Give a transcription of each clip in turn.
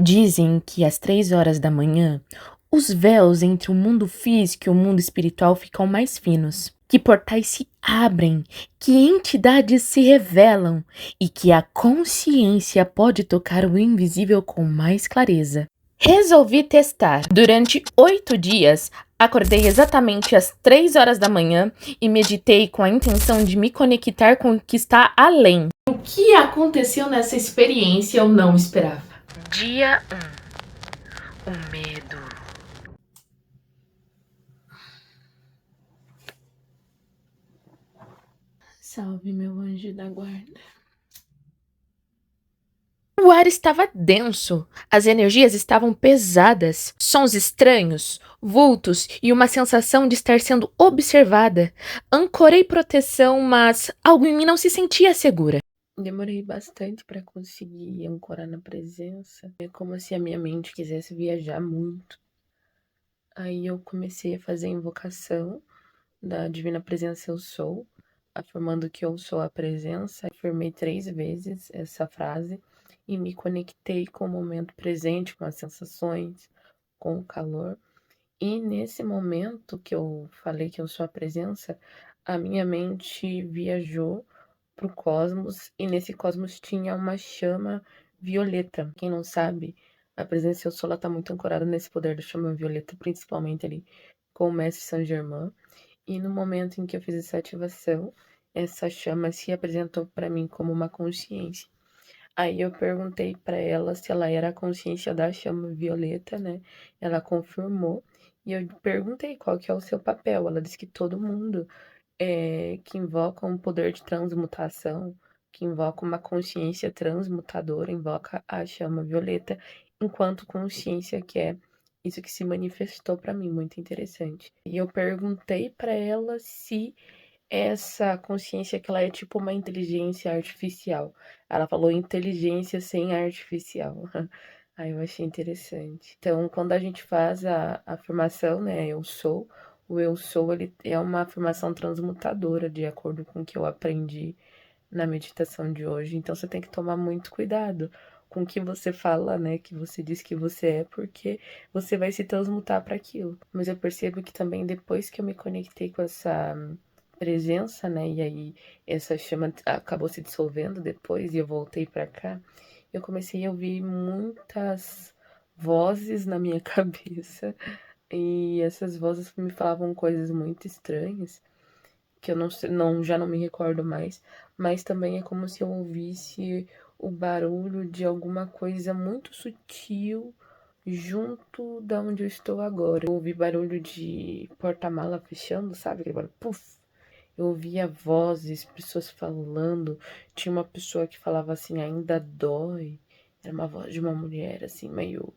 Dizem que às 3 horas da manhã, os véus entre o mundo físico e o mundo espiritual ficam mais finos, que portais se abrem, que entidades se revelam e que a consciência pode tocar o invisível com mais clareza. Resolvi testar. Durante 8 dias, acordei exatamente às 3 horas da manhã e meditei com a intenção de me conectar com o que está além. O que aconteceu nessa experiência eu não esperava. Dia 1. O medo. Salve, meu anjo da guarda. O ar estava denso, as energias estavam pesadas, sons estranhos, vultos e uma sensação de estar sendo observada. Ancorei proteção, mas algo em mim não se sentia segura. Demorei bastante para conseguir ancorar na presença. É como se a minha mente quisesse viajar muito. Aí eu comecei a fazer a invocação da Divina Presença Eu Sou, afirmando que eu sou a presença. Afirmei 3 vezes essa frase e me conectei com o momento presente, com as sensações, com o calor. E nesse momento que eu falei que eu sou a presença, a minha mente viajou pro cosmos e nesse cosmos tinha uma chama violeta. Quem não sabe, a presença Eu Sou está muito ancorada nesse poder da chama violeta, principalmente ali com o Mestre Saint Germain. E no momento em que eu fiz essa ativação, essa chama se apresentou para mim como uma consciência. Aí eu perguntei para ela se ela era a consciência da chama violeta, né? Ela confirmou. E eu perguntei qual que é o seu papel. Ela disse que todo mundo que invoca um poder de transmutação, que invoca uma consciência transmutadora, invoca a chama violeta enquanto consciência, que é isso que se manifestou para mim, muito interessante. E eu perguntei para ela se essa consciência que ela é tipo uma inteligência artificial. Ela falou inteligência sem artificial. Aí eu achei interessante. Então, quando a gente faz a afirmação, né, eu sou, o eu sou, ele é uma afirmação transmutadora, de acordo com o que eu aprendi na meditação de hoje. Então, você tem que tomar muito cuidado com o que você fala, né, que você diz que você é, porque você vai se transmutar para aquilo. Mas eu percebo que também depois que eu me conectei com essa presença, né, e aí essa chama acabou se dissolvendo depois e eu voltei para cá, eu comecei a ouvir muitas vozes na minha cabeça e essas vozes me falavam coisas muito estranhas que eu já não me recordo mais, mas também é como se eu ouvisse o barulho de alguma coisa muito sutil junto da onde eu estou agora. Eu ouvi barulho de porta-mala fechando, sabe? Aquele barulho, puf! Eu ouvia vozes, pessoas falando. Tinha uma pessoa que falava assim, ainda dói. Era uma voz de uma mulher, assim, meio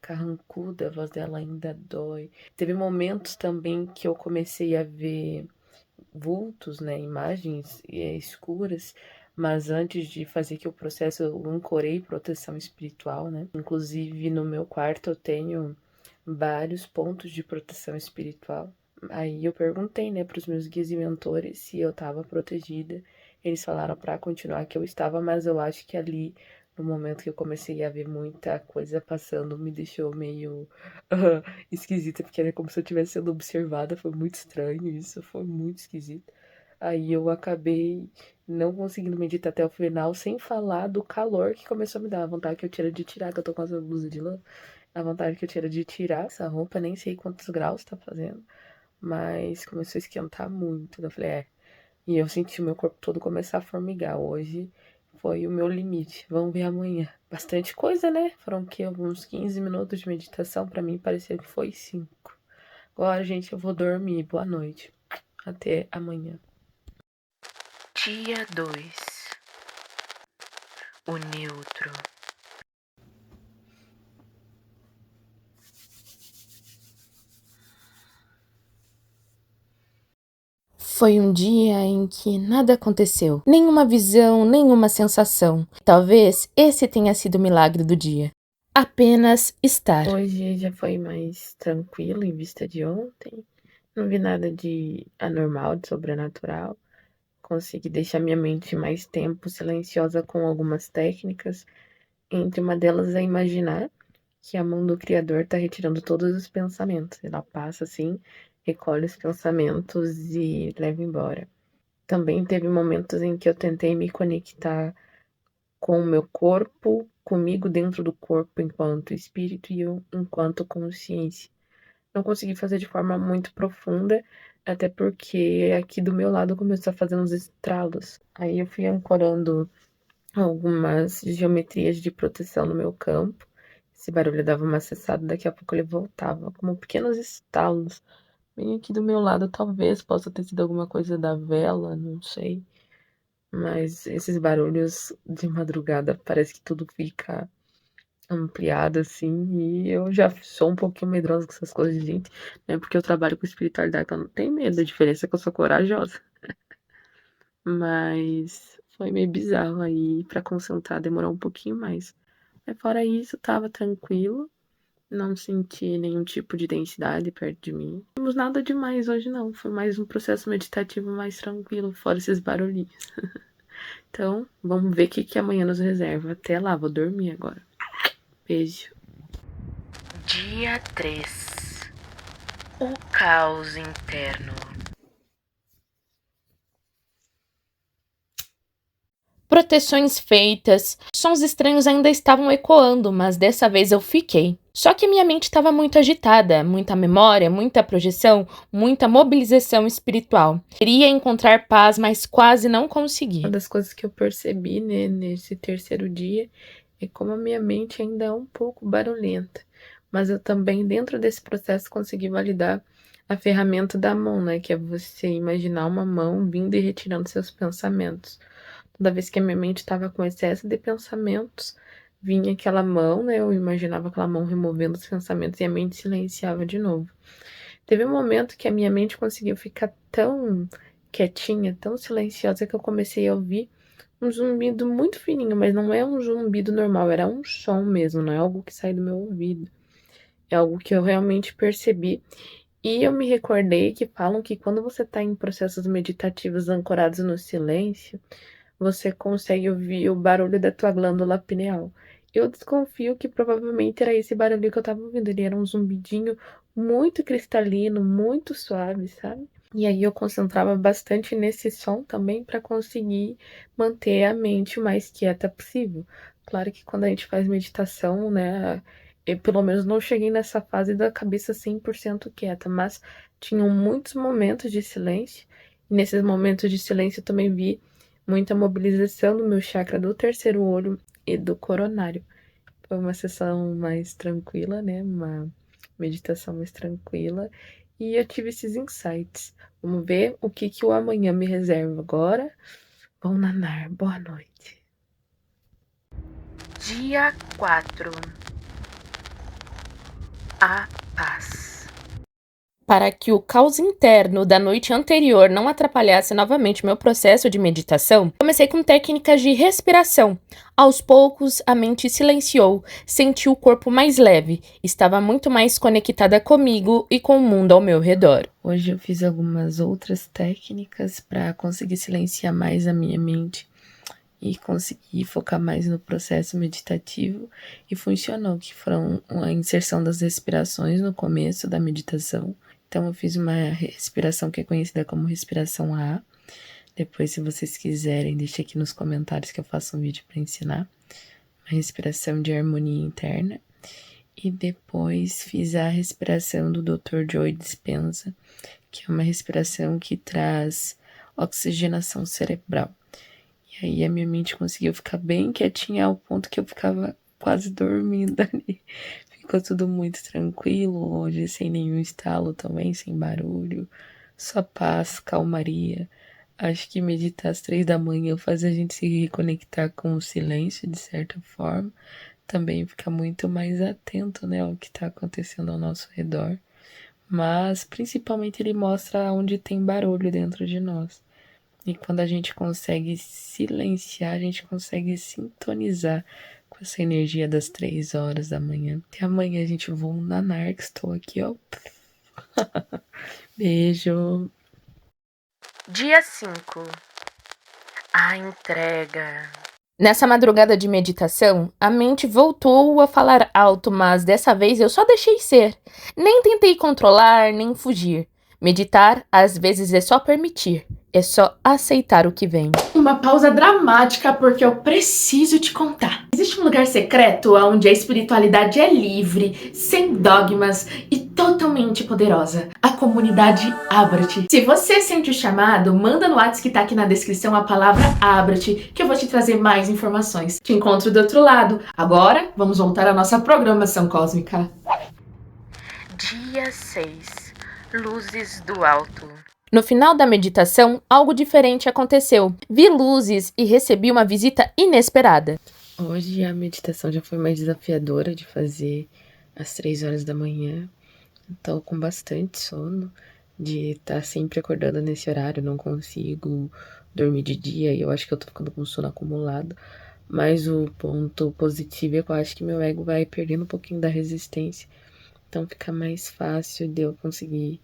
carrancuda, a voz dela ainda dói. Teve momentos também que eu comecei a ver vultos, né, imagens escuras, mas antes de fazer que o processo eu ancorei proteção espiritual, né? Inclusive no meu quarto eu tenho vários pontos de proteção espiritual. Aí eu perguntei, né, para os meus guias e mentores se eu estava protegida. Eles falaram para continuar que eu estava, mas eu acho que ali, no momento que eu comecei a ver muita coisa passando, me deixou meio esquisita, porque era como se eu estivesse sendo observada. Foi muito estranho isso, foi muito esquisito. Aí eu acabei não conseguindo meditar até o final, sem falar do calor que começou a me dar. A vontade que eu tiro de tirar, que eu tô com essa blusa de lã. A vontade que eu tiro de tirar essa roupa, nem sei quantos graus tá fazendo. Mas começou a esquentar muito. Eu falei, E eu senti o meu corpo todo começar a formigar. Hoje foi o meu limite. Vamos ver amanhã. Bastante coisa, né? Foram o quê? Alguns 15 minutos de meditação. Pra mim pareceu que foi 5. Agora, gente, eu vou dormir. Boa noite. Até amanhã. Dia 2. O neutro. Foi um dia em que nada aconteceu, nenhuma visão, nenhuma sensação. Talvez esse tenha sido o milagre do dia. Apenas estar. Hoje já foi mais tranquilo em vista de ontem. Não vi nada de anormal, de sobrenatural. Consegui deixar minha mente mais tempo silenciosa com algumas técnicas. Entre uma delas é imaginar. que a mão do Criador tá retirando todos os pensamentos. Ela passa assim, recolhe os pensamentos e leva embora. Também teve momentos em que eu tentei me conectar com o meu corpo, comigo dentro do corpo enquanto espírito e eu enquanto consciência. Não consegui fazer de forma muito profunda, até porque aqui do meu lado começou a fazer uns estralos. Aí eu fui ancorando algumas geometrias de proteção no meu campo. Esse barulho dava uma cessada, daqui a pouco ele voltava, como pequenos estalos. Bem aqui do meu lado, talvez possa ter sido alguma coisa da vela, não sei. Mas esses barulhos de madrugada, parece que tudo fica ampliado, assim, e eu já sou um pouquinho medrosa com essas coisas, gente, né? Porque eu trabalho com espiritualidade, então eu não tenho medo, a diferença é que eu sou corajosa. Mas foi meio bizarro aí, pra concentrar demorou um pouquinho mais. Mas fora isso, tava tranquilo, não senti nenhum tipo de densidade perto de mim. Não temos nada demais hoje, não. Foi mais um processo meditativo mais tranquilo, fora esses barulhinhos. Então, vamos ver o que amanhã nos reserva. Até lá, vou dormir agora. Beijo. Dia 3. O caos interno. Proteções feitas, sons estranhos ainda estavam ecoando, mas dessa vez eu fiquei. Só que minha mente estava muito agitada, muita memória, muita projeção, muita mobilização espiritual. Queria encontrar paz, mas quase não consegui. Uma das coisas que eu percebi, né, nesse terceiro dia é como a minha mente ainda é um pouco barulhenta. Mas eu também, dentro desse processo, consegui validar a ferramenta da mão, né, que é você imaginar uma mão vindo e retirando seus pensamentos. Toda vez que a minha mente estava com excesso de pensamentos, vinha aquela mão, né? Eu imaginava aquela mão removendo os pensamentos e a mente silenciava de novo. Teve um momento que a minha mente conseguiu ficar tão quietinha, tão silenciosa, que eu comecei a ouvir um zumbido muito fininho, mas não é um zumbido normal, era um som mesmo, não é algo que sai do meu ouvido. É algo que eu realmente percebi. E eu me recordei que falam que quando você está em processos meditativos ancorados no silêncio, você consegue ouvir o barulho da tua glândula pineal. Eu desconfio que provavelmente era esse barulho que eu tava ouvindo. Ele era um zumbidinho muito cristalino, muito suave, sabe? E aí eu concentrava bastante nesse som também para conseguir manter a mente o mais quieta possível. Claro que quando a gente faz meditação, né, eu pelo menos não cheguei nessa fase da cabeça 100% quieta, mas tinham muitos momentos de silêncio. E nesses momentos de silêncio eu também vi muita mobilização do meu chakra do terceiro olho e do coronário. Foi uma sessão mais tranquila, né? Uma meditação mais tranquila. E eu tive esses insights. Vamos ver o que o amanhã me reserva agora. Bom nanar, boa noite. Dia 4. A paz. Para que o caos interno da noite anterior não atrapalhasse novamente meu processo de meditação, comecei com técnicas de respiração. Aos poucos, a mente silenciou, senti o corpo mais leve, estava muito mais conectada comigo e com o mundo ao meu redor. Hoje eu fiz algumas outras técnicas para conseguir silenciar mais a minha mente e conseguir focar mais no processo meditativo, e funcionou, que foram a inserção das respirações no começo da meditação. Então eu fiz uma respiração que é conhecida como respiração A. Depois, se vocês quiserem, deixe aqui nos comentários que eu faço um vídeo para ensinar. Uma respiração de harmonia interna. E depois fiz a respiração do Dr. Joe Dispenza, que é uma respiração que traz oxigenação cerebral. E aí a minha mente conseguiu ficar bem quietinha ao ponto que eu ficava quase dormindo ali. Ficou tudo muito tranquilo hoje, sem nenhum estalo também, sem barulho. Só paz, calmaria. Acho que meditar às 3 da manhã faz a gente se reconectar com o silêncio, de certa forma. Também ficar muito mais atento, né, ao que está acontecendo ao nosso redor. Mas, principalmente, ele mostra onde tem barulho dentro de nós. E quando a gente consegue silenciar, a gente consegue sintonizar com essa energia das 3 horas da manhã. Até amanhã, a gente. Vou nanar, que estou aqui, ó. Beijo. Dia 5. A entrega. Nessa madrugada de meditação, a mente voltou a falar alto, mas dessa vez eu só deixei ser. Nem tentei controlar, nem fugir. Meditar, às vezes, é só permitir, é só aceitar o que vem. Uma pausa dramática porque eu preciso te contar. Existe um lugar secreto onde a espiritualidade é livre, sem dogmas e totalmente poderosa. A comunidade Abra-te. Se você sente o chamado, manda no WhatsApp que tá aqui na descrição a palavra Abra-te, que eu vou te trazer mais informações. Te encontro do outro lado. Agora, vamos voltar à nossa programação cósmica. Dia 6. Luzes do Alto. No final da meditação, algo diferente aconteceu. Vi luzes e recebi uma visita inesperada. Hoje a meditação já foi mais desafiadora de fazer às 3 horas da manhã. Tô com bastante sono de estar sempre acordando nesse horário, não consigo dormir de dia e eu acho que eu tô ficando com sono acumulado. Mas o ponto positivo é que eu acho que meu ego vai perdendo um pouquinho da resistência. Então fica mais fácil de eu conseguir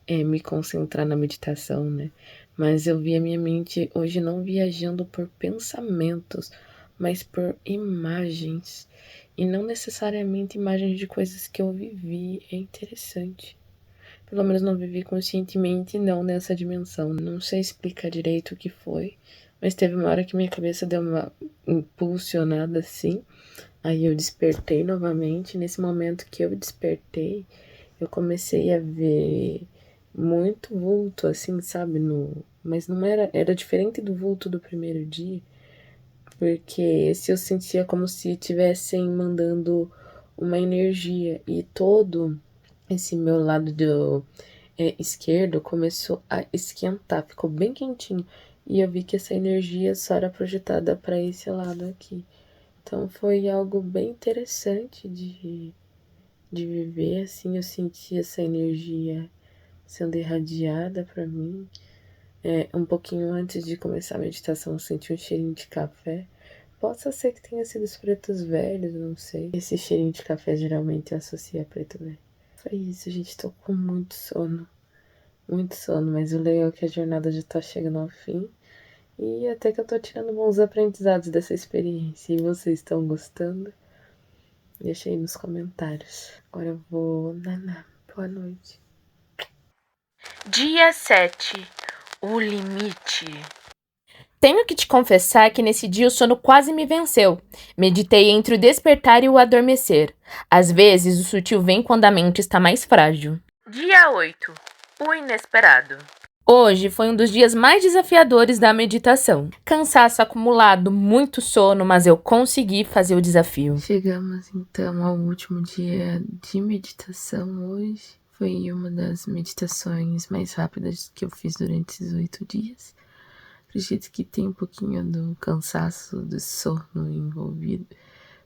me concentrar na meditação, né? Mas eu vi a minha mente hoje não viajando por pensamentos, mas por imagens. E não necessariamente imagens de coisas que eu vivi. É interessante. Pelo menos não vivi conscientemente, não nessa dimensão. Não sei explicar direito o que foi, mas teve uma hora que minha cabeça deu uma impulsionada assim. Aí eu despertei novamente. Nesse momento que eu despertei, eu comecei a ver muito vulto, assim, sabe? Mas não era. Era diferente do vulto do primeiro dia. Porque esse eu sentia como se estivessem mandando uma energia. E todo esse meu lado esquerdo começou a esquentar, ficou bem quentinho. E eu vi que essa energia só era projetada para esse lado aqui. Então foi algo bem interessante de viver, assim, eu senti essa energia sendo irradiada para mim. Um pouquinho antes de começar a meditação, eu senti um cheirinho de café. Possa ser que tenha sido os pretos velhos, não sei. Esse cheirinho de café geralmente eu associo a preto velho. Foi isso, gente, tô com muito sono, mas o legal é que a jornada já tá chegando ao fim. E até que eu tô tirando bons aprendizados dessa experiência. E vocês estão gostando? Deixa aí nos comentários. Agora eu vou naná. Boa noite. Dia 7. O limite. Tenho que te confessar que nesse dia o sono quase me venceu. Meditei entre o despertar e o adormecer. Às vezes o sutil vem quando a mente está mais frágil. Dia 8. O inesperado. Hoje foi um dos dias mais desafiadores da meditação. Cansaço acumulado, muito sono, mas eu consegui fazer o desafio. Chegamos então ao último dia de meditação hoje. Foi uma das meditações mais rápidas que eu fiz durante esses 8 dias. Acredito que tem um pouquinho do cansaço, do sono envolvido,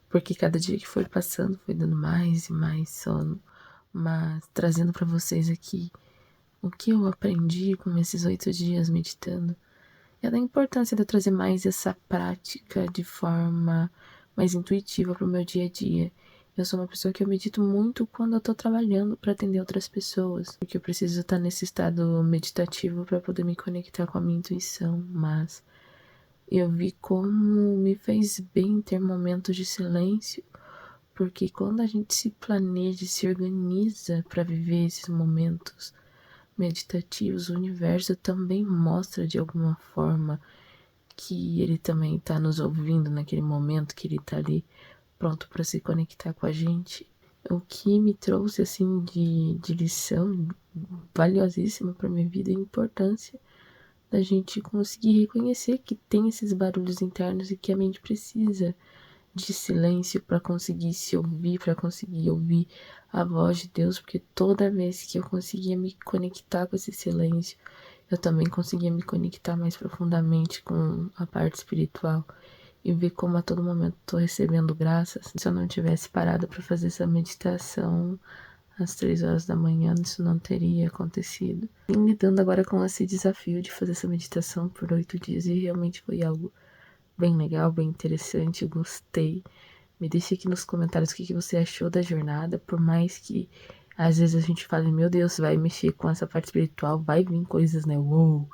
porque cada dia que foi passando foi dando mais e mais sono, mas trazendo para vocês aqui o que eu aprendi com esses 8 dias meditando é da importância de eu trazer mais essa prática de forma mais intuitiva para o meu dia a dia. Eu sou uma pessoa que eu medito muito quando eu tô trabalhando para atender outras pessoas, porque eu preciso estar nesse estado meditativo para poder me conectar com a minha intuição, mas eu vi como me fez bem ter momentos de silêncio, porque quando a gente se planeja e se organiza para viver esses momentos meditativos, o universo também mostra de alguma forma que ele também está nos ouvindo naquele momento, que ele está ali pronto para se conectar com a gente. O que me trouxe assim de lição valiosíssima para minha vida é a importância da gente conseguir reconhecer que tem esses barulhos internos e que a mente precisa de silêncio para conseguir se ouvir, para conseguir ouvir a voz de Deus, porque toda vez que eu conseguia me conectar com esse silêncio, eu também conseguia me conectar mais profundamente com a parte espiritual e ver como a todo momento estou recebendo graças. Se eu não tivesse parado para fazer essa meditação às 3 horas da manhã, isso não teria acontecido. E lidando agora com esse desafio de fazer essa meditação por 8 dias, e realmente foi algo bem legal, bem interessante, eu gostei. Me deixe aqui nos comentários o que você achou da jornada, por mais que às vezes a gente fale, meu Deus, vai mexer com essa parte espiritual, vai vir coisas, né, uou.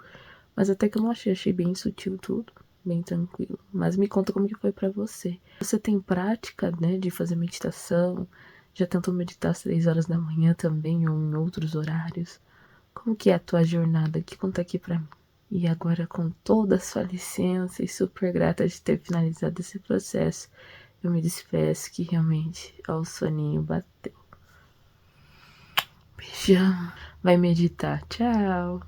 Mas até que eu não achei bem sutil tudo. bem tranquilo. Mas me conta como que foi pra você. Você tem prática, né, de fazer meditação? Já tentou meditar às 3 horas da manhã também, ou em outros horários? Como que é a tua jornada? Que conta aqui pra mim. E agora, com toda a sua licença e super grata de ter finalizado esse processo, eu me despeço que realmente, ó, o soninho bateu. Beijão. Vai meditar. Tchau.